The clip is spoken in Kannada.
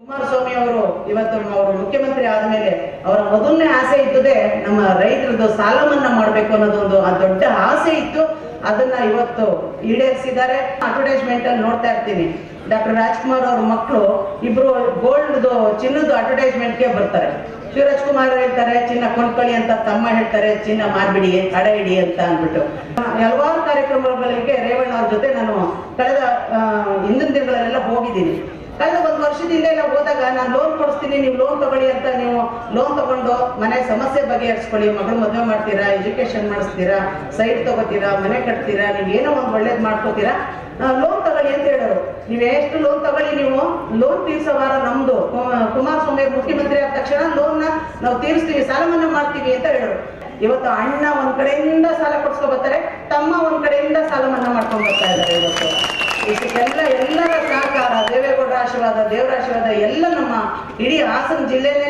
ಕುಮಾರಸ್ವಾಮಿ ಅವರು ಇವತ್ತು ಅವರು ಮುಖ್ಯಮಂತ್ರಿ ಆದಮೇಲೆ ಅವರ ಮೊದಲನೇ ಆಸೆ ಇದ್ದದೆ ನಮ್ಮ ರೈತರದ್ದು ಸಾಲ ಮನ್ನಾ ಮಾಡಬೇಕು ಅನ್ನೋದೊಂದು ದೊಡ್ಡ ಆಸೆ ಇತ್ತು. ಅದನ್ನ ಇವತ್ತು ಈಡೇರಿಸಿದ್ದಾರೆ. ಅಡ್ವರ್ಟೈಸ್ಮೆಂಟ್ ಅಲ್ಲಿ ನೋಡ್ತಾ ಇರ್ತೀನಿ, ಡಾಕ್ಟರ್ ರಾಜ್ಕುಮಾರ್ ಅವ್ರ ಮಕ್ಕಳು ಇಬ್ರು ಗೋಲ್ಡ್ ಚಿನ್ನದ ಅಡ್ವರ್ಟೈಸ್ಮೆಂಟ್ಗೆ ಬರ್ತಾರೆ. ಶಿವರಾಜ್ ಕುಮಾರ್ ಹೇಳ್ತಾರೆ ಚಿನ್ನ ಕೊಂಡ್ಕೊಳ್ಳಿ ಅಂತ, ತಮ್ಮ ಹೇಳ್ತಾರೆ ಚಿನ್ನ ಮಾರ್ಬಿಡಿ ತಡ ಇಡಿ ಅಂತ ಅಂದ್ಬಿಟ್ಟು ಹಲವಾರು ಕಾರ್ಯಕ್ರಮಗಳಿಗೆ ರೇವಣ್ಣ ಅವ್ರ ಜೊತೆ ನಾನು ಕಳೆದ ಹಿಂದಿನ ದಿನಗಳಲ್ಲೆಲ್ಲ ಹೋಗಿದ್ದೀನಿ. ಕಳೆದ ಒಂದು ವರ್ಷದಿಂದ ಎಲ್ಲ ಹೋದಾಗ ನಾನು ಲೋನ್ ಕೊಡಿಸ್ತೀನಿ, ನೀವು ಲೋನ್ ತಗೊಳ್ಳಿ ಅಂತ, ನೀವು ಲೋನ್ ತಗೊಂಡು ಮನೆ ಸಮಸ್ಯೆ ಬಗೆಹರಿಸ್ಕೊಳ್ಳಿ, ಮಗಳು ಮದುವೆ ಮಾಡ್ತೀರಾ, ಎಜುಕೇಶನ್ ಮಾಡಿಸ್ತೀರಾ, ಸೈಟ್ ತಗೋತೀರಾ, ಮನೆ ಕಟ್ತೀರಾ, ನೀವು ಏನೋ ಒಂದು ಒಳ್ಳೇದು ಮಾಡ್ಕೋತೀರಾ, ಲೋನ್ ತಗೊಳ್ಳಿ ಅಂತ ಹೇಳೋರು. ನೀವು ಎಷ್ಟು ಲೋನ್ ತಗೊಳ್ಳಿ, ನೀವು ಲೋನ್ ತೀರ್ಸೋವಾರ ನಮ್ದು ಕುಮಾರಸ್ವಾಮಿ ಮುಖ್ಯಮಂತ್ರಿ ಆದ ತಕ್ಷಣ ಲೋನ್ ನಾವು ತೀರಿಸ್ತೀವಿ, ಸಾಲ ಮನ್ನಾ ಮಾಡ್ತೀವಿ ಅಂತ ಹೇಳೋರು. ಇವತ್ತು ಅಣ್ಣ ಒಂದ್ ಕಡೆಯಿಂದ ಸಾಲ ಕೊಡ್ಸ್ಕೊ ಬರ್ತಾರೆ, ತಮ್ಮ ಒಂದ್ ಕಡೆಯಿಂದ ಸಾಲ ಮನ್ನಾ ಮಾಡ್ಕೊಂಡ್ ಬರ್ತಾ ಇದ್ದಾರೆ. ಇವತ್ತು ಇದಕ್ಕೆಲ್ಲ ಎಲ್ಲರ ಸಹಕಾರ, ದೇವೇಗೌಡರ ಆಶೀರ್ವಾದ, ದೇವರ ಆಶೀರ್ವಾದ ಎಲ್ಲ ನಮ್ಮ ಇಡೀ ಹಾಸನ ಜಿಲ್ಲೆನೇ